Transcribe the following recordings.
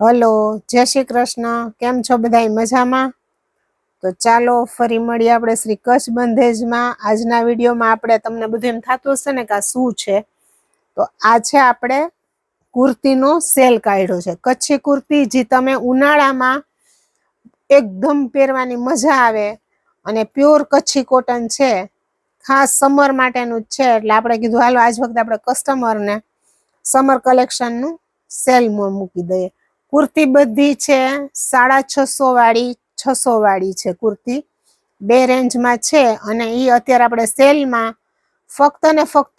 Hello, જય શ્રી કૃષ્ણ. કેમ છો બધાય મજામાં? તો ચાલો ફરી મળીએ આપણે શ્રી કચ્છ બંધેજમાં. આજના વિડીયોમાં આપણે તમને બધું એમ થતું હશે ને કે આ શું છે, તો આ છે આપણે કુર્તીનો સેલ કાઢ્યો છે. કચ્છી કુર્તી જે તમે ઉનાળામાં એકદમ પહેરવાની મજા આવે અને પ્યોર કચ્છી કોટન છે, ખાસ સમર માટેનું જ છે. એટલે આપણે કીધું હાલો આજ વખતે આપણે કસ્ટમરને સમર કલેક્શનનું સેલમાં મૂકી દઈએ. કુર્તી બધી છે 650 વાળી, 600 વાળી છે કુર્તી, બે રેન્જમાં છે. અને એ અત્યારે આપણે સેલમાં ફક્ત ને ફક્ત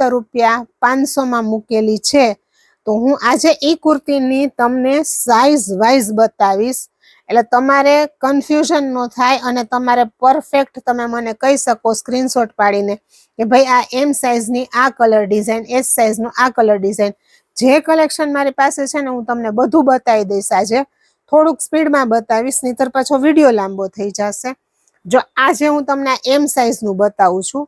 ₹500 મૂકેલી છે. તો હું આજે ઈ કુર્તીની તમને સાઈઝ વાઇઝ બતાવીશ, એટલે તમારે કન્ફ્યુઝન ન થાય અને તમારે પરફેક્ટ તમે મને કહી શકો સ્ક્રીનશોટ પાડીને કે ભાઈ આ એમ સાઈઝની આ કલર ડિઝાઇન, એસ સાઈઝનું આ કલર ડિઝાઇન. જે કલેક્શન મારી પાસે છે ને હું તમને બધું બતાવી દઈશ. આજે થોડુંક સ્પીડમાં બતાવીશ, નહીતર પાછો વિડીયો લાંબો થઈ જશે. જો આજે હું તમને એમ સાઈઝનું બતાવું છું.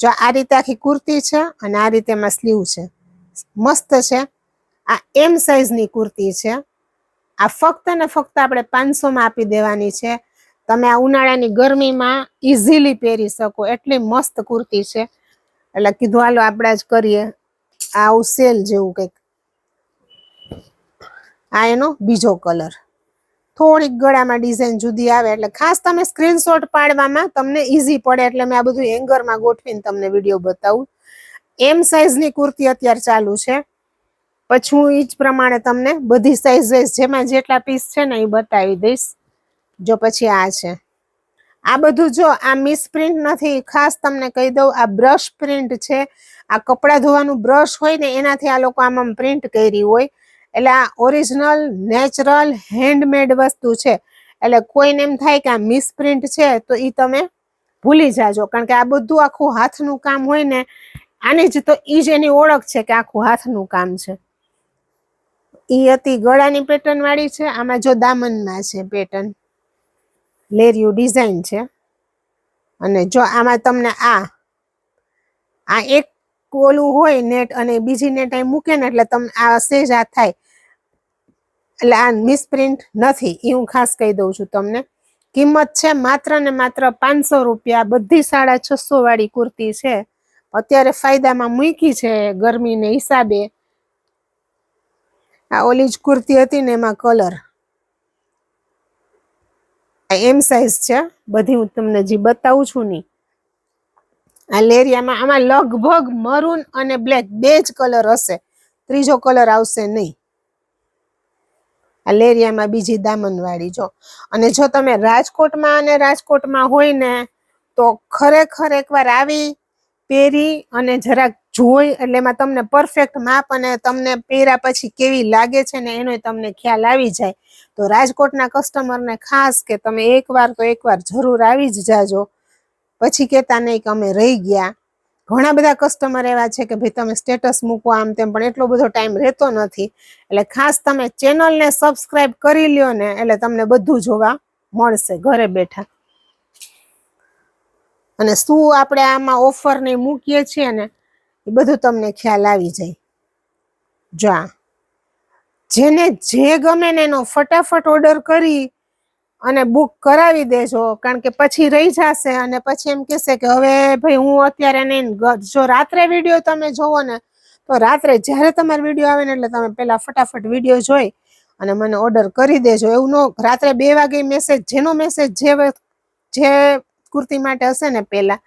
જો આ રીતે આખી કુર્તી છે અને આ રીતે એમાં સ્લીવ છે, મસ્ત છે. આ એમ સાઈઝની કુર્તી છે. આ ફક્ત ને ફક્ત આપણે 500માં આપી દેવાની છે. તમે આ ઉનાળાની ગરમીમાં ઇઝીલી પહેરી શકો એટલી મસ્ત કુર્તી છે. એટલે કીધું હાલો આપણે જ કરીએ આવું સેલ જેવું કંઈક. આ એનો બીજો કલર, થોડીક ગળામાં ડિઝાઇન જુદી આવે એટલે ખાસ તમે સ્ક્રીનશોટ પાડવામાં તમને ઈઝી પડે, એટલે મેં આ બધું હેંગરમાં ગોઠવીને તમને વિડીયો બતાવું. એમ સાઈઝની કુર્તી અત્યારે ચાલુ છે. પછી હું ઈ જ પ્રમાણે તમને બધી સાઈઝ વાઇઝ જેમાં જેટલા પીસ છે ને એ બતાવી દઈશ. જો પછી આ છે, આ બધું જો આ મિસ પ્રિન્ટ નથી, ખાસ તમને કહી દઉં આ બ્રશ પ્રિન્ટ છે. આ કપડાં ધોવાનું બ્રશ હોય ને એનાથી આ લોકો આમ પ્રિન્ટ કરી હોય. એટલે આ ઓરિજિનલ નેચરલ હેન્ડમેડ વસ્તુ છે. એટલે કોઈને એમ થાય કે આ મિસ પ્રિન્ટ છે તો ઈ તમે ભૂલી જાજો, કારણ કે આ બધું આખું હાથનું કામ હોય ને, આની જ તો ઈ જ એની ઓળખ છે કે આખું હાથનું કામ છે. ઈ હતી ગળાની પેટર્ન વાળી છે. આમાં જો દામનમાં છે પેટર્ન, લેરિયું ડિઝાઇન છે. અને જો આમાં તમને આ એક ઓલું હોય નેટ અને બીજી નેટ અહીં મૂકે ને એટલે તમને આ સેજ આ થાય. એટલે આ મિસપ્રિન્ટ નથી, એ હું ખાસ કહી દઉં છું તમને. કિંમત છે માત્ર ને માત્ર ₹500. બધી 650 વાળી કુર્તી છે. અત્યારે ફાયદામાં મૂકી છે ગરમીને હિસાબે. આ ઓલી જ કુર્તી હતી ને એમાં કલર એમ સાઈઝ છે બધી હું તમને જે બતાવું છું ની. આ લેરિયામાં આમાં લગભગ મરૂન અને બ્લેક બે જ કલર હશે, ત્રીજો કલર આવશે નહીં. આ લેરિયામાં બીજી દામન વાળી જો. અને જો તમે રાજકોટમાં હોય ને તો ખરેખર એકવાર આવી પહેરી અને જરાક જોઈ, એટલે એમાં તમને પરફેક્ટ માપ અને તમને પહેર્યા પછી કેવી લાગે છે ને એનો તમને ખ્યાલ આવી જાય. તો રાજકોટના કસ્ટમરને ખાસ કે તમે એકવાર જરૂર આવી જ જાજો, પછી કહેતા નહીં કે અમે રહી ગયા. ઘણા બધા કસ્ટમર એવા છે કે ભાઈ તમે સ્ટેટસ મૂકો આમ તેમ, પણ એટલો બધો ટાઈમ રહેતો નથી. એટલે ખાસ તમે ચેનલને સબસ્ક્રાઇબ કરી લ્યો ને એટલે તમને બધું જોવા મળશે ઘરે બેઠા. અને શું આપણે આમાં ઓફર ને મૂકીએ છીએ ને એ બધું તમને ખ્યાલ આવી જાય. જો જેને જે ગમે ને એનો ફટાફટ ઓર્ડર કરી અને બુક કરાવી દેજો, કારણ કે પછી રહી જશે અને પછી એમ કહેશે કે હવે ભાઈ હું અત્યારે નહીં. જો રાત્રે વિડીયો તમે જોવો ને તો રાત્રે જ્યારે તમારો વિડીયો આવે ને એટલે તમે પહેલા ફટાફટ વિડીયો જોઈ અને મને ઓર્ડર કરી દેજો. એવું ન રાત્રે 2 વાગે મેસેજ, જેનો મેસેજ જે કુર્તી માટે હશે ને પહેલા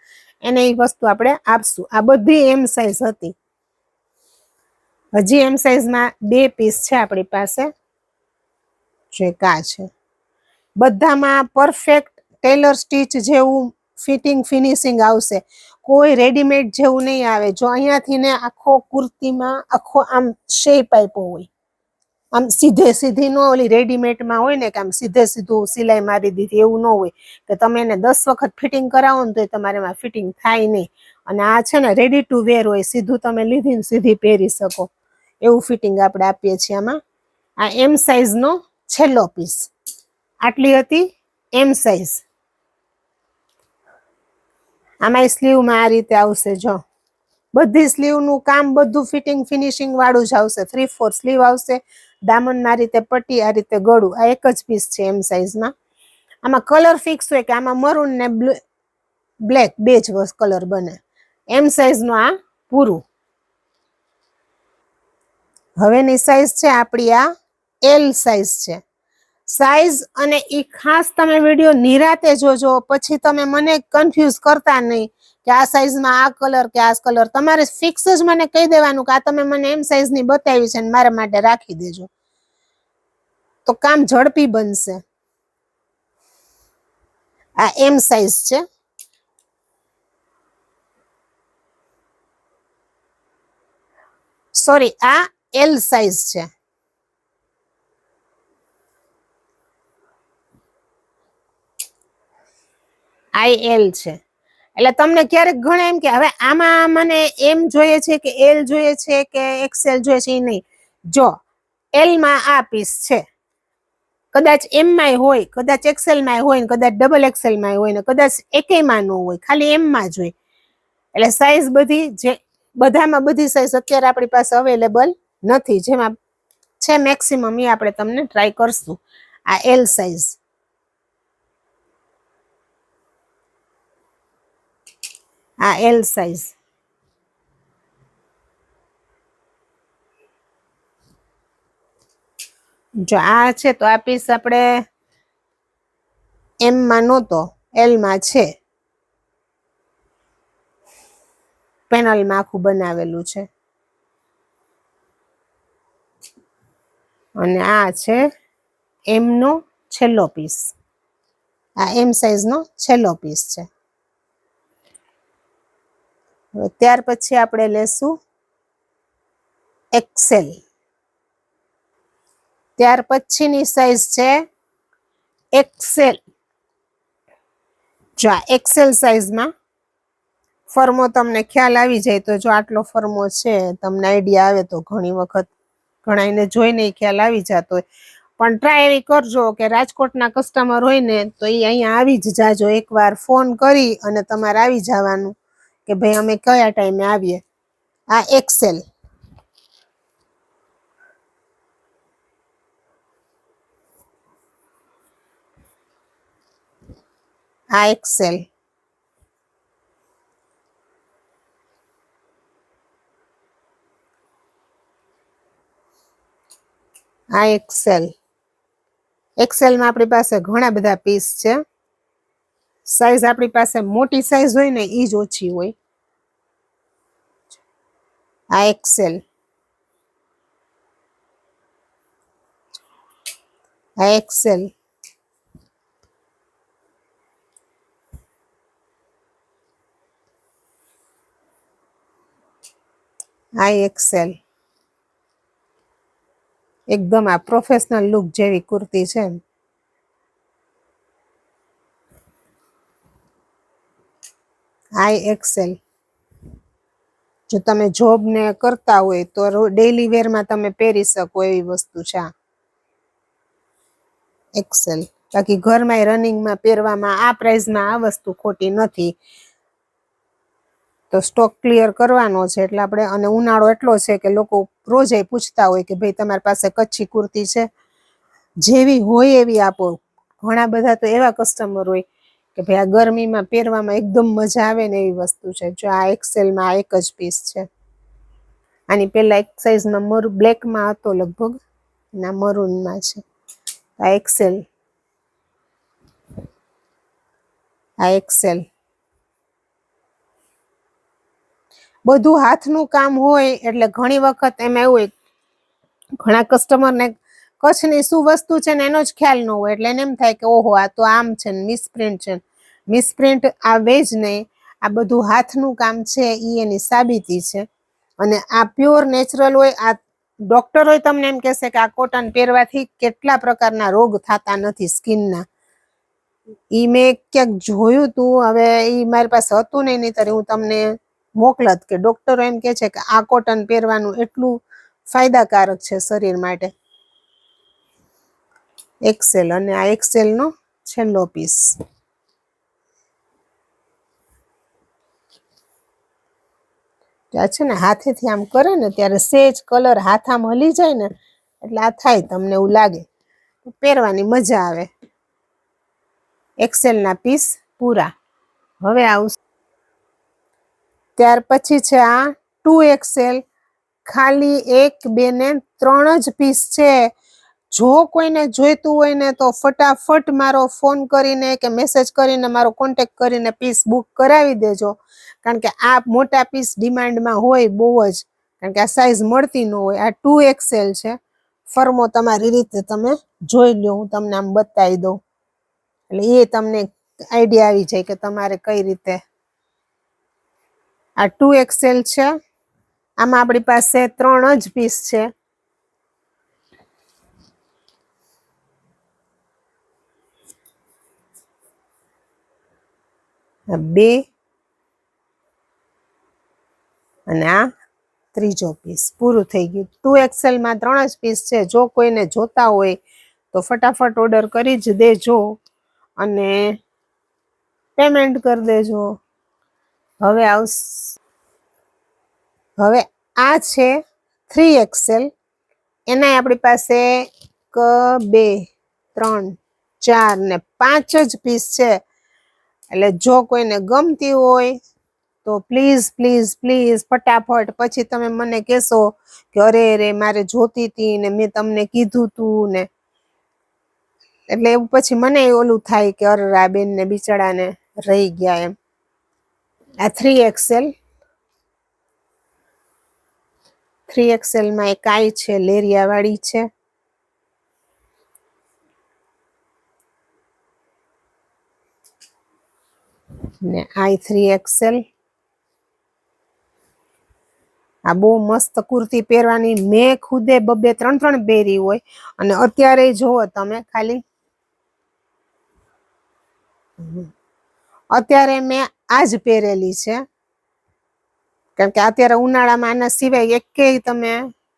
એને એ વસ્તુ આપણે આપશું. આ બધી એમ સાઈઝ હતી. હજી એમ સાઈઝમાં 2 પીસ છે આપણી પાસે. જે કા છે બધામાં પરફેક્ટ ટેલર સ્ટીચ જેવું ફિટિંગ ફિનિશિંગ આવશે. કોઈ રેડીમેડ જેવું નહીં આવે. જો અહીંયાથી ને આખો કુર્તીમાં આખો આમ શેપ આપ્યો હોય, આમ સીધી ન ઓલી રેડીમેડમાં હોય ને કે આમ સીધું સિલાઈ મારી દીધી, એવું ન હોય કે તમે એને 10 વખત ફિટિંગ કરાવો ને તો તમારે એમાં ફિટિંગ થાય નહીં. અને આ છે ને રેડી ટુ વેર હોય, સીધું તમે લીધી ને સીધી પહેરી શકો એવું ફિટિંગ આપણે આપીએ છીએ આમાં. આ એમ સાઈઝનો છેલ્લો પીસ. આટલી હતી એમ સાઈઝ. આમાં સ્લીવમાં આ રીતે આવશે જો, બધી સ્લીવ નું કામ બધું ફિટિંગ ફિનિશિંગ વાળું જ આવશે. 3/4 સ્લીવ આવશે, દામન આ રીતે પટ્ટી, આ રીતે ગળું. આ એક જ પીસ છે એમ સાઈઝમાં. આમાં કલર ફિક્સ હોય કે આમાં મરૂન ને બ્લેક બે જ કલર બને. એમ સાઈઝ નું આ પૂરું. હવેની સાઈઝ છે આપણી આ એલ સાઈઝ છે. સાઈઝ અને ઈ ખાસ તમે વિડીયો નિરાતે જોજો, પછી તમે મને કન્ફ્યુઝ કરતા નહીં કે આ સાઈઝમાં આ કલર કે આ કલર. તમારે ફિક્સ જ મને કહી દેવાનું કે આ તમે મને એમ સાઈઝની બતાવી છે ને મારા માટે રાખી દેજો, તો કામ ઝડપી બનશે. આ એમ સાઈઝ છે. સોરી, આ એલ સાઈઝ છે. IL છે. એટલે તમને ક્યારેક ઘણા એમ કે હવે આમાં મને એમ જોઈએ છે કે એલ જોઈએ છે કે XL જોઈએ છે, એ નહીં. જો એલ માં આ પીસ છે, કદાચ એમ માં હોય, કદાચ XL માં હોય ને કદાચ XXL માં હોય ને કદાચ એકેયમાં ન હોય, ખાલી એમ માં જ હોય. એટલે સાઈઝ બધી જે બધામાં બધી સાઈઝ અત્યારે આપણી પાસે અવેલેબલ નથી. જેમાં છે મેક્સિમમ એ આપણે તમને ટ્રાય કરશું. આ એલ સાઈઝ. આ એલ સાઈઝ. જો આ છે તો આ પીસ આપણે એમ માં નહોતો, એલ માં છે. પેનલમાં આખું બનાવેલું છે. અને આ છે એમ નો છેલ્લો પીસ. આ એમ સાઈઝ નો છેલ્લો પીસ છે. ત્યાર પછી આપણે લેશું XL. ત્યાર પછીની સાઈઝ છે XL. જો આ XL સાઈઝમાં ફર્મો તમને ખ્યાલ આવી જાય તો જો આટલો ફર્મો છે, તમને આઈડિયા આવે તો ઘણી વખત ઘણાને જોઈને ખ્યાલ આવી જતો હોય. પણ ટ્રાય એવી કરજો કે રાજકોટના કસ્ટમર હોય ને તો એ અહીંયા આવી જ જાજો. એકવાર ફોન કરી અને તમારે આવી જવાનું કે ભાઈ અમે કયા ટાઈમે આવીએ. આ XL. આ XL. આ XL. XL માં આપણી પાસે ઘણા બધા પીસ છે. સાઈઝ આપણી પાસે મોટી સાઈઝ હોય ને ઈ જ ઓછી હોય. આ XL. આ XL. આ XL. એકદમ આ પ્રોફેશનલ લુક જેવી કુર્તી છે. આ XL. જો તમે જોબ ને કરતા હોય તો ડેઈલી વેરમાં તમે પહેરી શકો એવી વસ્તુ છે. XL. બાકી ઘરમાં રનિંગમાં પહેરવામાં આ પ્રાઇસમાં આ વસ્તુ ખોટી નથી. તો સ્ટોક ક્લિયર કરવાનો છે એટલે આપણે. અને ઉનાળો એટલો છે કે લોકો રોજે પૂછતા હોય કે ભાઈ તમારી પાસે કચ્છી કુર્તી છે, જેવી હોય એવી આપો. ઘણા બધા તો એવા કસ્ટમર હોય કે ભાઈ આ ગરમીમાં પહેરવામાં એકદમ મજા આવે ને એવી વસ્તુ છે. જો આ XL માં આ એક જ પીસ છે. આની પહેલા એક સાઈઝમાં બ્લેકમાં હતો લગભગ, ના મરૂનમાં છે. આ XL. આ XL. બધું હાથનું કામ હોય એટલે ઘણી વખત એમાં એવું હોય, ઘણા કસ્ટમરને કચ્છની શું વસ્તુ છે ને એનો જ ખ્યાલ ન હોય. એટલે એને એમ થાય કે ઓહો આ તો આમ છે ને મિસપ્રિન્ટ છે. મિસપ્રિન્ટ આવે જ નહીં. આ બધું હાથનું કામ છે એ એની સાબિતી છે. અને આ પ્યોર નેચરલ હોય. આ ડોક્ટર હોય તમને એમ કહેશે કે આ કોટન પહેરવાથી કેટલા પ્રકારના રોગ થતા નથી સ્કિનના. ઈ મેં ક્યાંક જોયું તું. હવે ઈ મારી પાસે હતું નહીં, નહીંતર હું તમને મોકલત કે ડોક્ટરો એમ કે છે કે આ કોટન પહેરવાનું એટલું ફાયદાકારક છે શરીર માટે. XL. અને આ XL નો છેલ્લો પીસ. આ છે ને હાથેથી આમ કરે ને ત્યારે સેજ કલર હાથ આમ હલી જાય ને એટલે આ થાય, તમને એવું લાગે. પહેરવાની મજા આવે. એક્સેલ ના પીસ પૂરા. હવે આવશે ત્યાર પછી છે આ 2XL. ખાલી 1, 2 ને 3 જ પીસ છે. જો કોઈને જોઈતું હોય ને તો ફટાફટ મારો ફોન કરીને કે મેસેજ કરીને મારો કોન્ટેક્ટ કરીને પીસ બુક કરાવી દેજો. કારણ કે આ મોટા પીસ ડિમાન્ડમાં હોય બહુ જ, કારણ કે આ સાઈઝ મળતી ન હોય. આ 2XL છે. ફરમો તમારી રીતે તમે જોઈ લો, હું તમને આમ બતાવી દઉં એટલે એ તમને આઈડિયા આવી જાય કે તમારે કઈ રીતે. આ 2XL છે. આમાં આપણી પાસે 3 જ પીસ છે. બે અને આ ત્રીજો પીસ પૂરું થઈ ગયું. 2XL માં 3 જ પીસ છે. જો કોઈને જોતા હોય તો ફટાફટ ઓર્ડર કરી જ દેજો અને પેમેન્ટ કરી દેજો. હવે આ છે 3XL. એના આપણી પાસે 1, 2, 3, 4 ને 5 જ પીસ છે. એટલે જો કોઈને ગમતી હોય તો પ્લીઝ પ્લીઝ પ્લીઝ ફટાફટ. પછી તમે મને કહેશો કે અરે મારે જોતી હતી ને મેં તમને કીધું તું ને, એટલે એવું પછી મને ઓલું થાય કે અરે આ બેન ને બિચારાને રહી ગયા એમ. આ 3XL. 3XL માં એક આઈ છે, લેરિયા વાળી છે. ને આઈ 3XL. આ બહુ મસ્ત કુર્તી પહેરવાની. મેં ખુદે 2, 3 પહેરી હોય અને અત્યારે જોવો તમે ખાલી અત્યારે મેં આજ પહેરેલી છે. કારણ કે અત્યારે ઉનાળામાં આના સિવાય એકેય તમે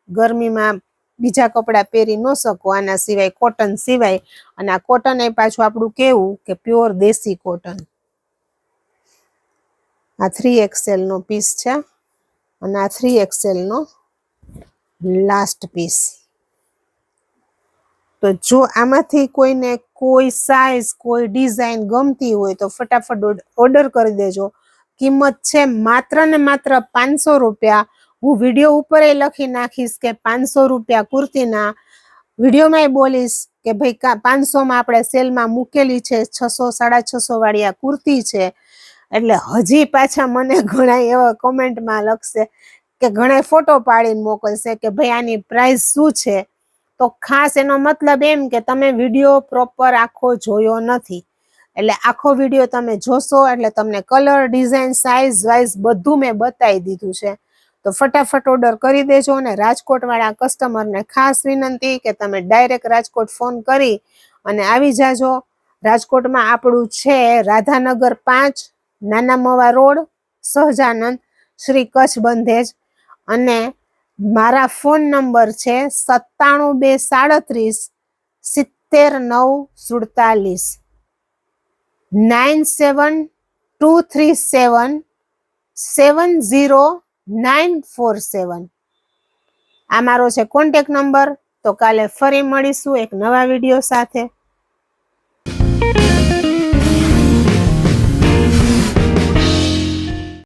ગરમીમાં બીજા કપડાં પહેરી ન શકો આના સિવાય, કોટન સિવાય. અને આ કોટન એ પાછું આપણું કેવું કે પ્યોર દેશી કોટન. આ 3XL નો પીસ છે અને આ 3XL નો લાસ્ટ પીસ. તો જો આમાંથી કોઈને કોઈ સાઈઝ કોઈ ડિઝાઇન ગમતી હોય તો ફટાફટ ઓર્ડર કરી દેજો. કિંમત છે માત્ર ને માત્ર 500 રૂપિયા. હું વિડીયો ઉપર એ લખી નાખીશ કે 500 રૂપિયા કુર્તીના. વિડીયોમાં બોલીશ કે ભાઈ 500 માં આપણે સેલમાં મૂકેલી છે. 600, 650 વાળી આ કુર્તી છે. એટલે હજી પાછા મને ઘણા એવા કોમેન્ટમાં લખશે કે ઘણા ફોટો પાડીને મોકલશે કે ભાઈ આની પ્રાઇસ શું છે. તો ખાસ એનો મતલબ એમ કે તમે વિડીયો પ્રોપર આખો જોયો નથી. એટલે આખો વિડીયો તમે જોશો એટલે તમને કલર, ડિઝાઇન, સાઈઝ વાઇઝ બધું મેં બતાવી દીધું છે. તો ફટાફટ ઓર્ડર કરી દેજો. અને રાજકોટ વાળા કસ્ટમરને ખાસ વિનંતી કે તમે ડાયરેક્ટ રાજકોટ ફોન કરી અને આવી જાજો. રાજકોટમાં આપણું છે રાધાનગર 5, નાના મવા રોડ, સહજાનંદ, શ્રી કચ્છ બંધેજ. અને મારા ફોન નંબર છે 97 2370947 9723770947. આ મારો છે કોન્ટેક્ટ નંબર. તો કાલે ફરી મળીશું એક નવા વિડીયો સાથે.